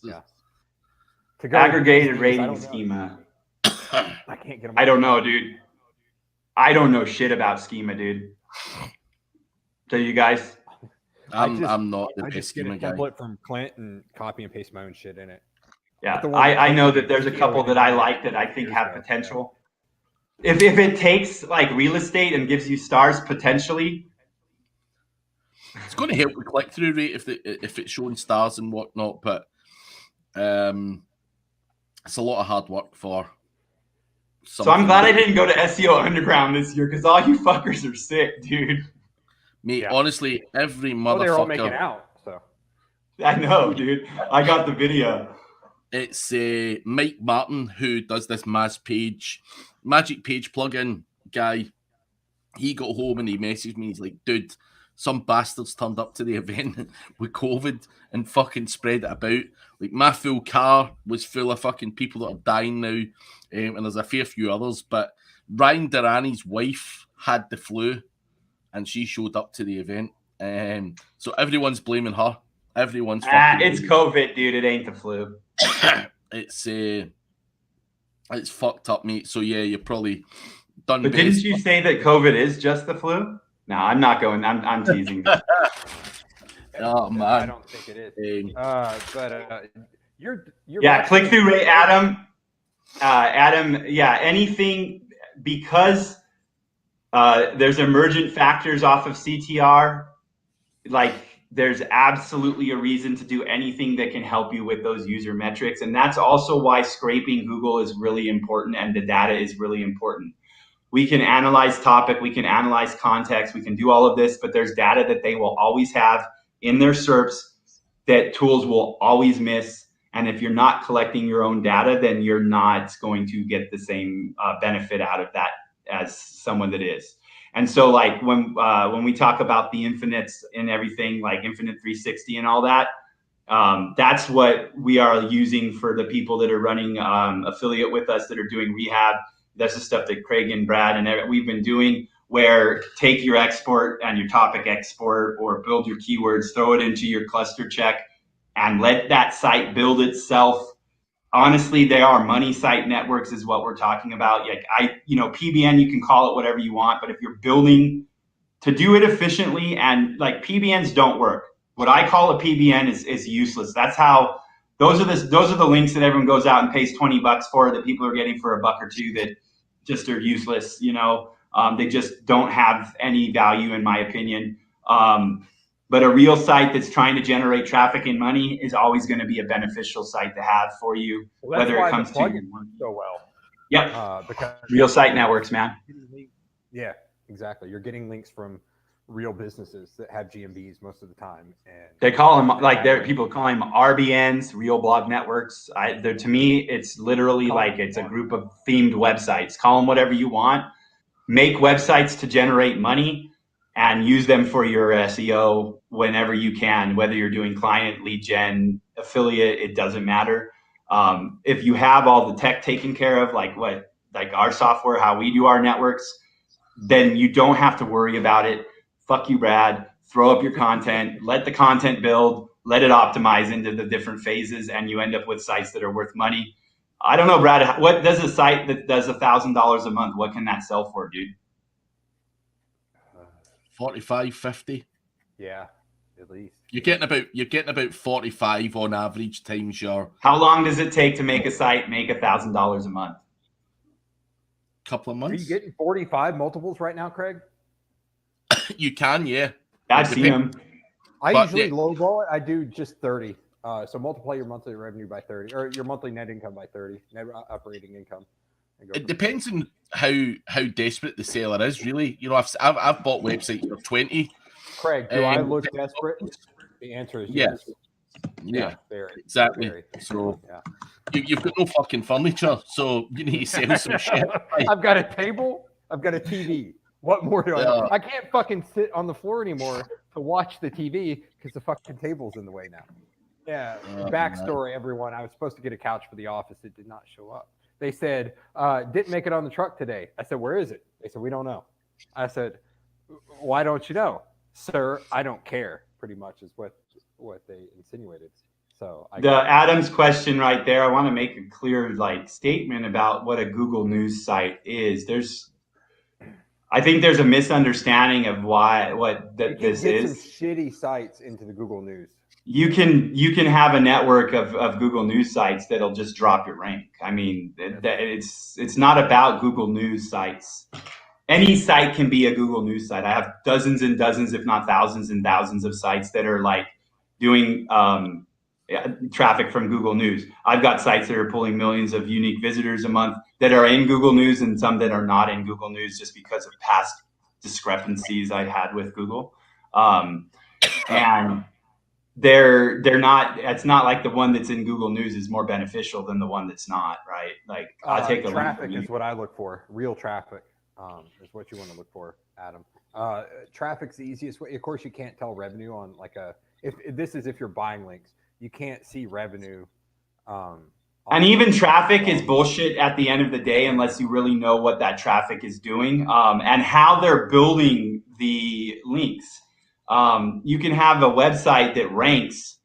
Yeah. Aggregated rating schema. I can't get them. I don't know, dude. I don't know shit about schema, dude. So you guys? I'm not the best schema guy. I just get a template from Clint and copy and paste my own shit in it. Yeah, I know that there's a couple that I like that I think have potential. If it takes like real estate and gives you stars potentially, it's going to help with click-through rate if it's showing stars and whatnot. But it's a lot of hard work for. So I'm glad I didn't go to SEO Underground this year because all you fuckers are sick, dude. Mate, honestly, every motherfucker. They're all making out. So I know, dude. I got the video. It's Mike Martin who does this magic page plugin guy. He got home and he messaged me. He's like, dude, some bastards turned up to the event with COVID and fucking spread it about. Like, my full car was full of fucking people that are dying now, and there's a fair few others. But Ryan Durrani's wife had the flu, and she showed up to the event. So everyone's blaming her. Everyone's fucking it's COVID, dude. It ain't the flu. It's fucked up, mate. So yeah, you're probably done. But didn't you say that COVID is just the flu? No, I'm not going. I'm teasing. Oh man, I don't think it is. But you're click through rate, Adam. Anything because there's emergent factors off of CTR. Like, there's absolutely a reason to do anything that can help you with those user metrics, and that's also why scraping Google is really important, and the data is really important. We can analyze topic, we can analyze context, we can do all of this, but there's data that they will always have in their SERPs that tools will always miss. And if you're not collecting your own data, then you're not going to get the same benefit out of that as someone that is. And so, like, when we talk about the infinites and everything, like Infinite 360 and all that, that's what we are using for the people that are running affiliate with us that are doing rehab. That's the stuff that Craig and Brad and we've been doing, where take your export and your topic export or build your keywords, throw it into your cluster check, and let that site build itself. Honestly, they are money site networks is what we're talking about. Like, PBN, you can call it whatever you want, but if you're building to do it efficiently, and like, PBNs don't work. What I call a PBN is useless. That's how those are the links that everyone goes out and pays $20 for, that people are getting for $1 or $2 that just are useless. They just don't have any value, in my opinion. But a real site that's trying to generate traffic and money is always going to be a beneficial site to have for you, whether it comes to so well. Yep. Because real site networks, man. Yeah, exactly. You're getting links from real businesses that have GMBs most of the time, and they call them people call them RBNs, real blog networks. To me, it's literally like it's a group of themed websites. Call them whatever you want. Make websites to generate money and use them for your SEO whenever you can, whether you're doing client, lead gen, affiliate, it doesn't matter. If you have all the tech taken care of, like our software, how we do our networks, then you don't have to worry about it. Fuck you, Brad. Throw up your content, let the content build, let it optimize into the different phases, and you end up with sites that are worth money. I don't know, Brad, what does a site that does $1,000 a month, what can that sell for, dude? 45, 50. Yeah, at least. You're getting about 45 on average times your. How long does it take to make a site make $1,000 a month? Couple of months. Are you getting 45 multiples right now, Craig? You can, yeah. I've seen them. I usually lowball it. I do just 30. So multiply your monthly revenue by 30, or your monthly net income by 30, net operating income. It depends on how desperate the seller is, really. I've bought websites for 20. Craig, do I look desperate? The answer is yes. Yeah, very, exactly. Very. So you've got no fucking furniture, so you need to sell some shit. I've got a table. I've got a TV. What more do I do? I can't fucking sit on the floor anymore to watch the TV because the fucking table's in the way now. Yeah. Backstory, everyone. I was supposed to get a couch for the office. It did not show up. They said, didn't make it on the truck today. I said, where is it? They said, we don't know. I said, why don't you know? Sir, I don't care, pretty much is what they insinuated. So Adam's question right there, I want to make a clear statement about what a Google News site is. I think there's a misunderstanding of what this get is. Some shitty sites into the Google News. You can have a network of Google News sites that'll just drop your rank. I mean, it's not about Google News sites. Any site can be a Google News site. I have dozens and dozens, if not thousands and thousands of sites that are like doing traffic from Google News. I've got sites that are pulling millions of unique visitors a month that are in Google News and some that are not in Google News just because of past discrepancies I had with Google. And they're not, it's not like the one that's in Google News is more beneficial than the one that's not, right? Like I'll take a traffic is what I look for. Real traffic is what you want to look for, Adam. Traffic's the easiest way. Of course, you can't tell revenue on like if you're buying links, you can't see revenue. And even traffic is bullshit at the end of the day, unless you really know what that traffic is doing and how they're building the links. You can have a website that ranks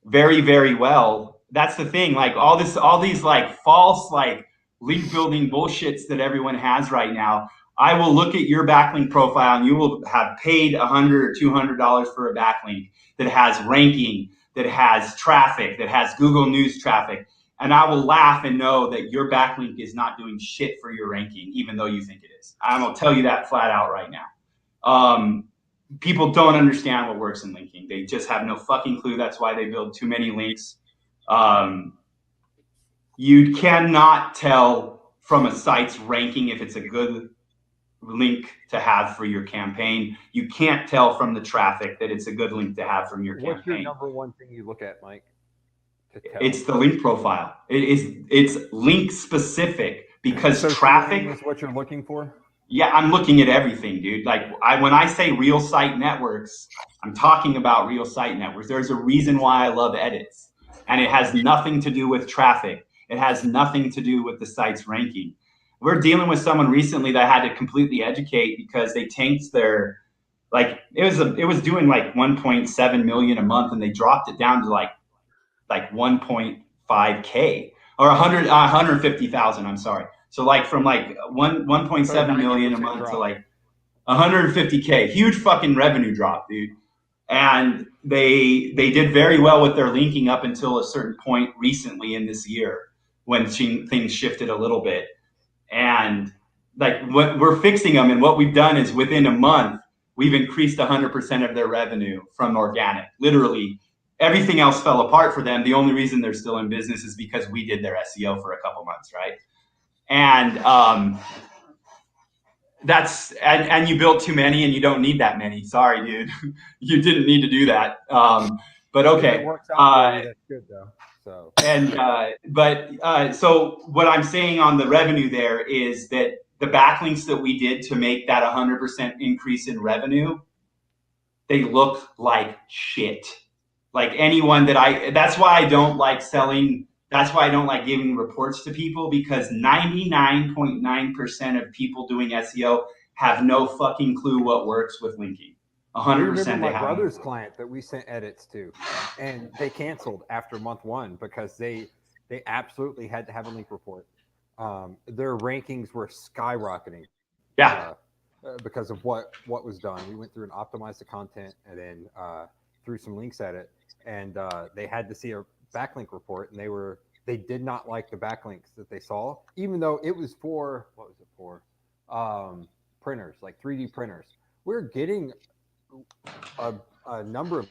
very, very well. That's the thing. Like all these like false like link building bullshits that everyone has right now. I will look at your backlink profile and you will have paid $100 or $200 for a backlink that has ranking, that has traffic, that has Google News traffic. And I will laugh and know that your backlink is not doing shit for your ranking, even though you think it is. I'm going to tell you that flat out right now. People don't understand what works in linking. They just have no fucking clue. That's why they build too many links. You cannot tell from a site's ranking if it's a good link to have for your campaign. You can't tell from the traffic that it's a good link to have from your campaign. What's your number one thing you look at, Mike? It's the link profile. It's link specific because so traffic is what you're looking for. Yeah, I'm looking at everything, dude. Like when I say real site networks, I'm talking about real site networks. There's a reason why I love edits, and it has nothing to do with traffic. It has nothing to do with the site's ranking. We're dealing with someone recently that had to completely educate because they tanked their, like it was doing like 1.7 million a month, and they dropped it down to like 1.5K or 150,000. I'm sorry. So like from like 1.7 million a month drop to like 150K, huge fucking revenue drop, dude. And they did very well with their linking up until a certain point recently in this year when things shifted a little bit. And like what we're fixing them, and what we've done is within a month we've increased 100% of their revenue from organic. Literally everything else fell apart for them. The only reason they're still in business is because we did their SEO for a couple months, right? And and you built too many, and you don't need that many. Sorry, dude, you didn't need to do that. But okay, it works out for you, that's good though. So so what I'm saying on the revenue there is that the backlinks that we did to make that 100% increase in revenue, they look like shit. Like anyone that's why I don't like selling. That's why I don't like giving reports to people, because 99.9% of people doing SEO have no fucking clue what works with linking. 100%. My brother's client that we sent edits to, and they canceled after month one because they absolutely had to have a link report. Their rankings were skyrocketing. Yeah. Because of what was done. We went through and optimized the content, and then threw some links at it, and they had to see a backlink report, and they did not like the backlinks that they saw, even though it was for printers, like 3D printers. We're getting a number of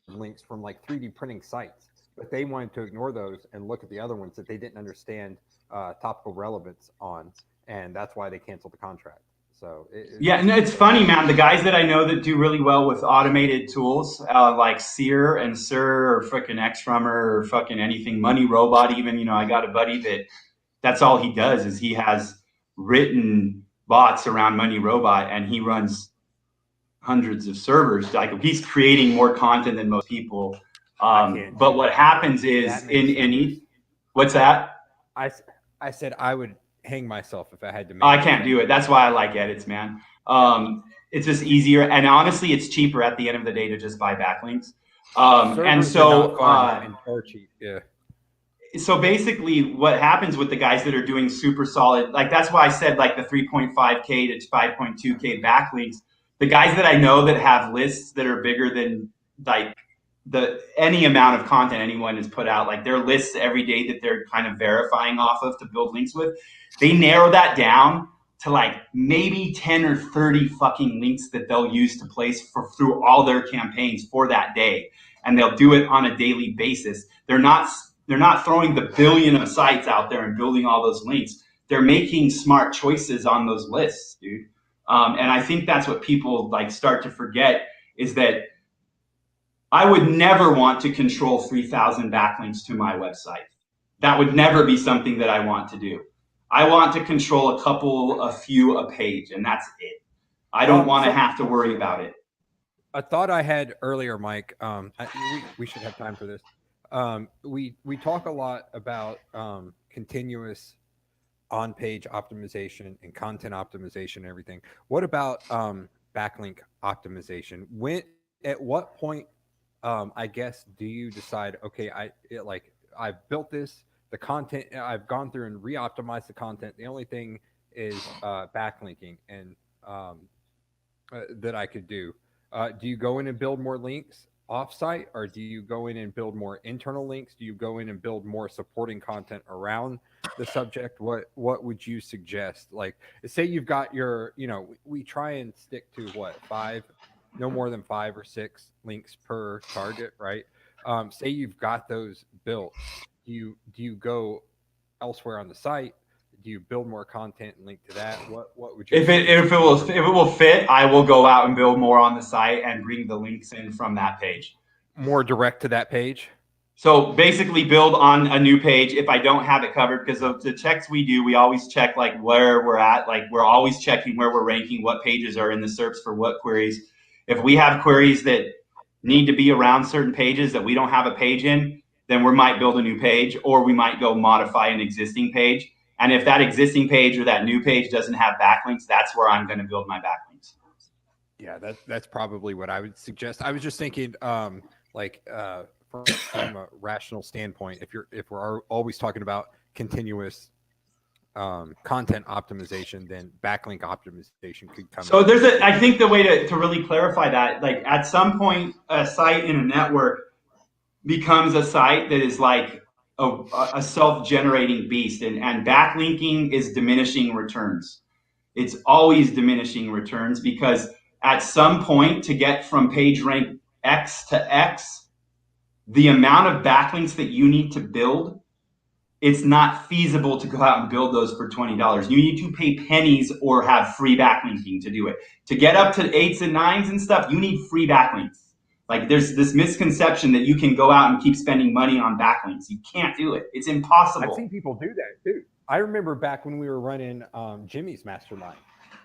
links from like 3D printing sites, but they wanted to ignore those and look at the other ones that they didn't understand topical relevance on, and that's why they canceled the contract. So it's funny, man. The guys that I know that do really well with automated tools like Sear and Sir or fucking Xrummer or fucking anything, Money Robot even, I got a buddy that's all he does is he has written bots around Money Robot, and he runs hundreds of servers. Like he's creating more content than most people. But what happens is what's that? I said I would hang myself if I had to make I can't do it. That's why I like edits, man. It's just easier, and honestly it's cheaper at the end of the day to just buy backlinks. And so cheap. Yeah. So basically what happens with the guys that are doing super solid, like that's why I said like the 3.5K to 5.2K backlinks, the guys that I know that have lists that are bigger than like any amount of content anyone has put out, like their lists every day that they're kind of verifying off of to build links with, they narrow that down to like maybe 10 or 30 fucking links that they'll use to place through all their campaigns for that day. And they'll do it on a daily basis. They're not throwing the billion of sites out there and building all those links. They're making smart choices on those lists, dude. And I think that's what people like start to forget is that I would never want to control 3,000 backlinks to my website. That would never be something that I want to do. I want to control a few a page, and that's it. I don't want to have to worry about it. A thought I had earlier, Mike, we should have time for this. We talk a lot about continuous on-page optimization and content optimization and everything. What about backlink optimization? At what point, I guess, do you decide, okay, I've built this, the content, I've gone through and re-optimized the content. The only thing is backlinking and that I could do. Do you go in and build more links offsite, or do you go in and build more internal links? Do you go in and build more supporting content around the subject? What would you suggest? Like, say you've got your, we try and stick to no more than 5 or 6 links per target, right? Say you've got those built. Do you go elsewhere on the site? Do you build more content and link to that? What would you? If it will fit, I will go out and build more on the site and bring the links in from that page. More direct to that page. So basically, build on a new page if I don't have it covered, because of the checks we do, we always check like where we're at. Like we're always checking where we're ranking, what pages are in the SERPs for what queries. If we have queries that need to be around certain pages that we don't have a page in, then we might build a new page, or we might go modify an existing page. And if that existing page or that new page doesn't have backlinks, that's where I'm going to build my backlinks. Yeah, that's probably what I would suggest. I was just thinking, from a rational standpoint, if we're always talking about continuous content optimization, then backlink optimization could come. So I think the way to really clarify that, like at some point, a site in a network becomes a site that is like a self-generating beast, and backlinking is diminishing returns. It's always diminishing returns, because at some point, to get from page rank X to X, the amount of backlinks that you need to build, it's not feasible to go out and build those for $20. You need to pay pennies or have free backlinking to do it. To get up to 8s and 9s and stuff, you need free backlinks. Like there's this misconception that you can go out and keep spending money on backlinks. You can't do it. It's impossible. I've seen people do that too. I remember back when we were running Jimmy's mastermind,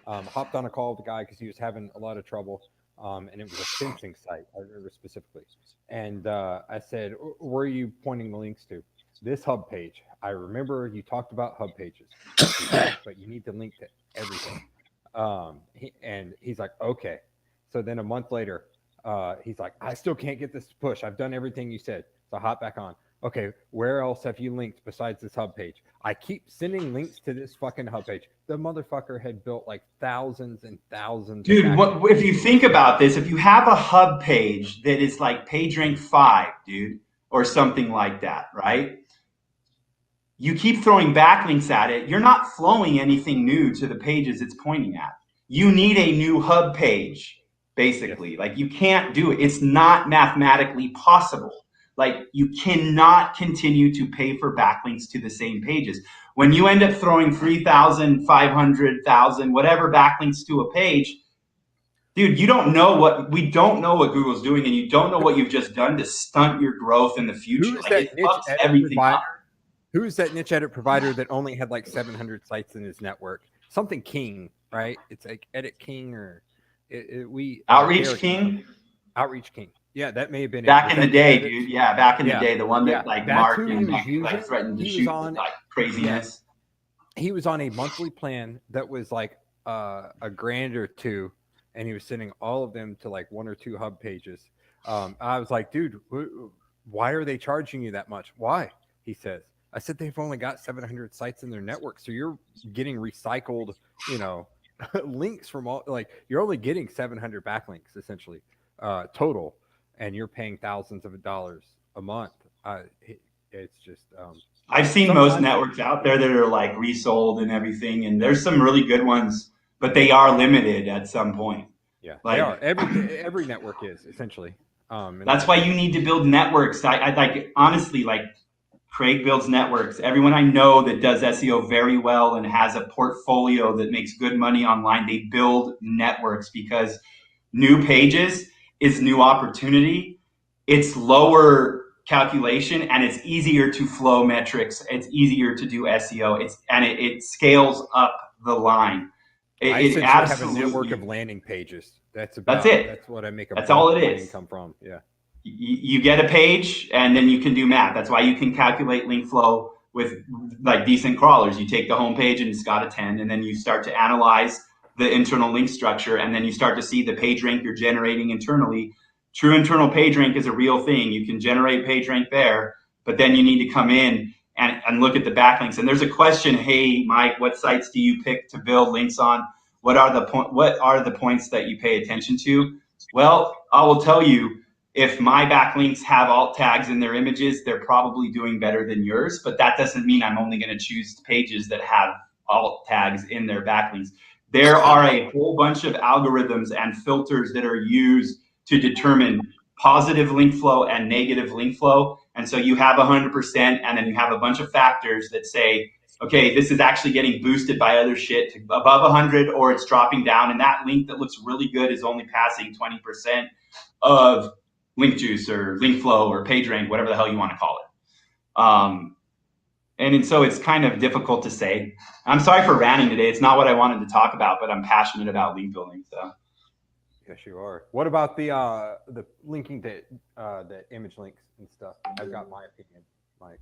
hopped on a call with the guy because he was having a lot of trouble. And it was a fencing site, I remember specifically. And I said, where are you pointing the links to? This hub page. I remember you talked about hub pages, but you need to link to everything. And he's like, okay. So then a month later, he's like, I still can't get this to push. I've done everything you said. So I hop back on. Okay, where else have you linked besides this hub page? I keep sending links to this fucking hub page. The motherfucker had built like thousands and thousands. Dude, if you think about this, if you have a hub page that is like page rank 5, dude, or something like that, right? You keep throwing backlinks at it. You're not flowing anything new to the pages it's pointing at. You need a new hub page, basically. Yes. Like you can't do it. It's not mathematically possible. Like you cannot continue to pay for backlinks to the same pages. When you end up throwing 3,000, 500,000, whatever backlinks to a page, dude, we don't know what Google's doing, and you don't know what you've just done to stunt your growth in the future. Like it fucks everything up. Who is that niche edit provider that only had like 700 sites in his network? Something King, right? It's like Edit King or Outreach King. Outreach King. Yeah, that may have been back in the day, dude. Yeah, back in the day, the one that like Mark and like threatened to shoot with like craziness. Yeah. He was on a monthly plan that was like $1,000 or $2,000, and he was sending all of them to like 1 or 2 hub pages. I was like, dude, why are they charging you that much? Why? He says, I said they've only got 700 sites in their network, so you're getting recycled, links from all. Like you're only getting 700 backlinks essentially total, and you're paying thousands of dollars a month. It's just. I've seen most networks out there that are like resold and everything, and there's some really good ones, but they are limited at some point. Yeah, like, they are. Every network is essentially. That's why you need to build networks. I like honestly, like Craig builds networks. Everyone I know that does SEO very well and has a portfolio that makes good money online, they build networks because new pages is new opportunity. It's lower calculation and it's easier to flow metrics. It's easier to do SEO. It scales up the line. I have a network of landing pages. That's it. That's what I make. That's all it is. Income from. Yeah. You get a page and then you can do math. That's why you can calculate link flow with like decent crawlers. You take the home page and it's got a 10, and then you start to analyze the internal link structure, and then you start to see the page rank you're generating internally. True internal page rank is a real thing. You can generate page rank there, but then you need to come in and look at the backlinks. And there's a question, hey, Mike, what sites do you pick to build links on? What are the points that you pay attention to? Well, I will tell you, if my backlinks have alt tags in their images, they're probably doing better than yours, but that doesn't mean I'm only going to choose pages that have alt tags in their backlinks. There are a whole bunch of algorithms and filters that are used to determine positive link flow and negative link flow. And so you have 100%, and then you have a bunch of factors that say, okay, this is actually getting boosted by other shit to above 100, or it's dropping down. And that link that looks really good is only passing 20% of link juice or link flow or page rank, whatever the hell you want to call it. And so it's kind of difficult to say. I'm sorry for ranting today. It's not what I wanted to talk about, but I'm passionate about link building. So. Yes, you are. What about the linking to the image links and stuff? I've got my opinion, Mike.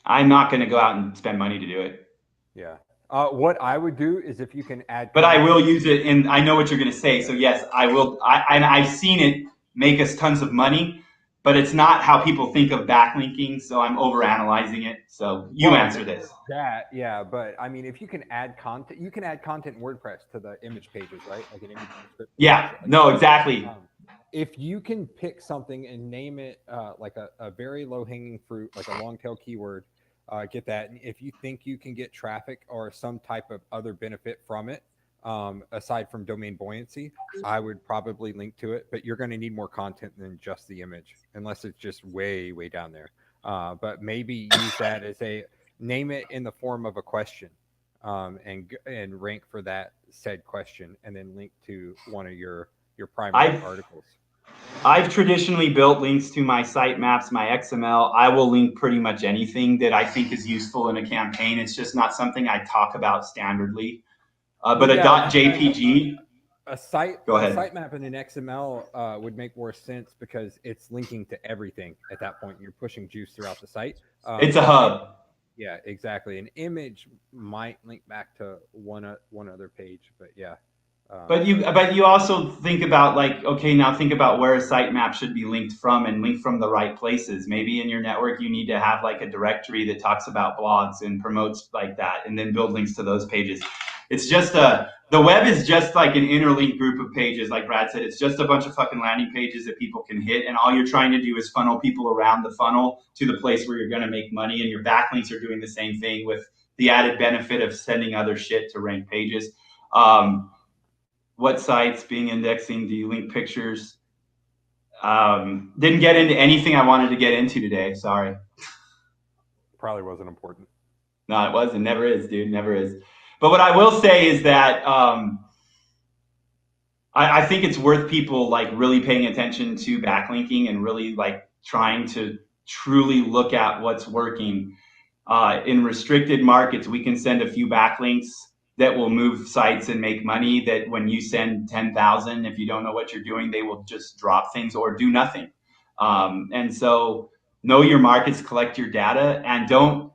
I'm not going to go out and spend money to do it. Yeah. What I would do is if you can add. But I will use it, and I know what you're going to say. So yes, I will. And I've seen it make us tons of money, but it's not how people think of backlinking. So I'm overanalyzing it. So you answer this. Yeah. But I mean, if you can add content, you can add content in WordPress to the image pages, right? Like an image description. Yeah. No, exactly. If you can pick something and name it like a very low hanging fruit, like a long tail keyword. Get that. And if you think you can get traffic or some type of other benefit from it, aside from domain buoyancy, I would probably link to it. But you're going to need more content than just the image, unless it's just way down there. But maybe use that as name it in the form of a question, and rank for that said question, and then link to one of your primary articles. I've traditionally built links to my sitemaps, my XML. I will link pretty much anything that I think is useful in a campaign. It's just not something I talk about standardly. But a .jpg, a site, go ahead. A sitemap in an XML would make more sense because it's linking to everything at that point. You're pushing juice throughout the site. It's a hub. Yeah, exactly. An image might link back to one other page, but yeah. But you also think about now think about where a sitemap should be linked from, and link from the right places. Maybe in your network you need to have like a directory that talks about blogs and promotes like that, and then build links to those pages. It's just the web is just like an interlinked group of pages, like Brad said. It's just a bunch of fucking landing pages that people can hit, and all you're trying to do is funnel people around the funnel to the place where you're going to make money. And your backlinks are doing the same thing with the added benefit of sending other shit to rank pages. What sites, Bing indexing, do you link pictures? Didn't get into anything I wanted to get into today. Sorry. Probably wasn't important. No, it wasn't. Never is, dude. Never is. But what I will say is that I think it's worth people like really paying attention to backlinking and really like trying to truly look at what's working. In restricted markets, we can send a few backlinks that will move sites and make money, that when you send 10,000, if you don't know what you're doing, they will just drop things or do nothing. And so know your markets, collect your data, and don't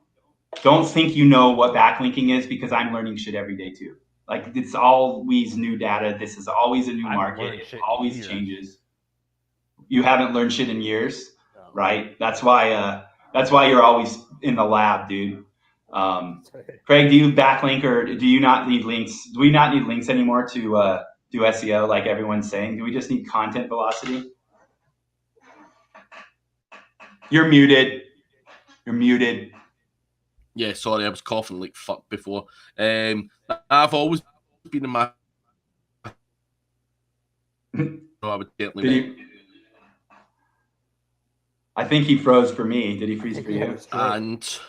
think you know what backlinking is, because I'm learning shit every day too. Like, it's always new data. This is always a new market. It always changes. You haven't learned shit in years, right? That's why That's why you're always in the lab, dude. Craig, do you backlink or do you not need links? Do we not need links anymore to do SEO like everyone's saying? Do we just need content velocity? You're muted. You're muted. Yeah, sorry, I was coughing like fuck before. I've always been in my. I would certainly. I think he froze for me. Did he freeze for you? And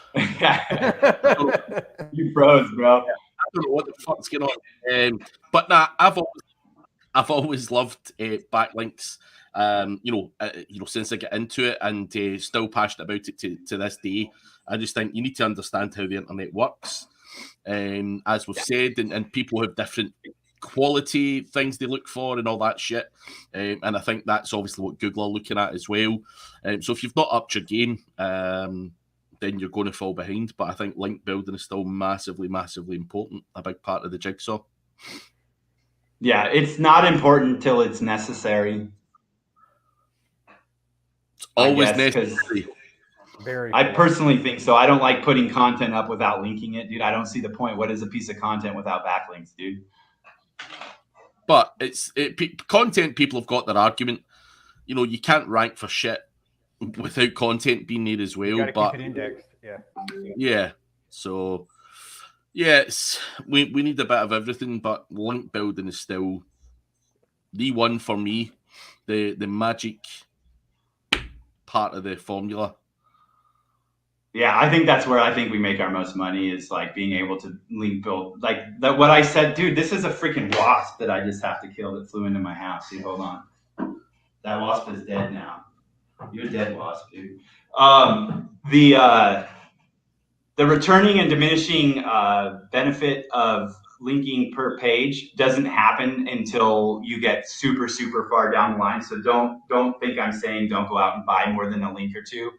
you froze, bro. I don't know what the fuck's going on. But nah, I've always loved backlinks. Since I get into it, and still passionate about it to this day. I just think you need to understand how the internet works. As we've said, and people have different quality things they look for and all that shit. And I think that's obviously what Google are looking at as well. So if you've not upped your game, then you're going to fall behind. But I think link building is still massively, massively important, a big part of the jigsaw. Yeah, it's not important till it's necessary. It's always necessary. I personally think so. I don't like putting content up without linking it, dude. I don't see the point. What is a piece of content without backlinks, dude? But content. People have got their argument. You can't rank for shit without content being there as well. You but keep it indexed. Yeah. So we need a bit of everything, but link building is still the one for me. The magic part of the formula. Yeah, I think that's where I think we make our most money is like being able to link build like that. What I said, dude, this is a freaking wasp that I just have to kill that flew into my house. See, hold on. That wasp is dead now. You're a dead wasp, dude. The returning and diminishing benefit of linking per page doesn't happen until you get super, super far down the line. So don't think I'm saying don't go out and buy more than a link or two.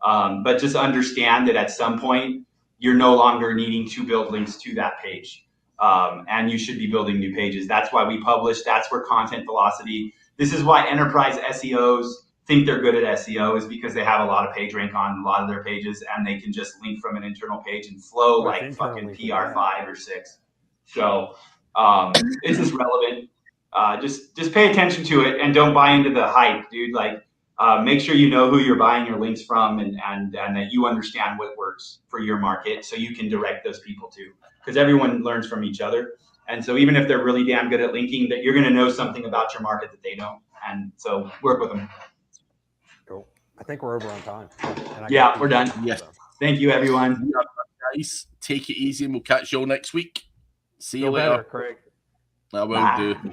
But just understand that at some point, you're no longer needing to build links to that page. And you should be building new pages. That's why we publish. That's where content velocity. This is why enterprise SEOs think they're good at SEO is because they have a lot of page rank on a lot of their pages and they can just link from an internal page and flow like fucking PR5 or 6. So it's just relevant. Just pay attention to it and don't buy into the hype, dude. Like, make sure you know who you're buying your links from and that you understand what works for your market so you can direct those people to. Because everyone learns from each other. And so even if they're really damn good at linking, that you're going to know something about your market that they don't. And so work with them. Cool. I think we're over on time. Yeah, we're done. Yes. Thank you, everyone. Guys, take it easy and we'll catch you all next week. See you later. Better, Craig. I will do.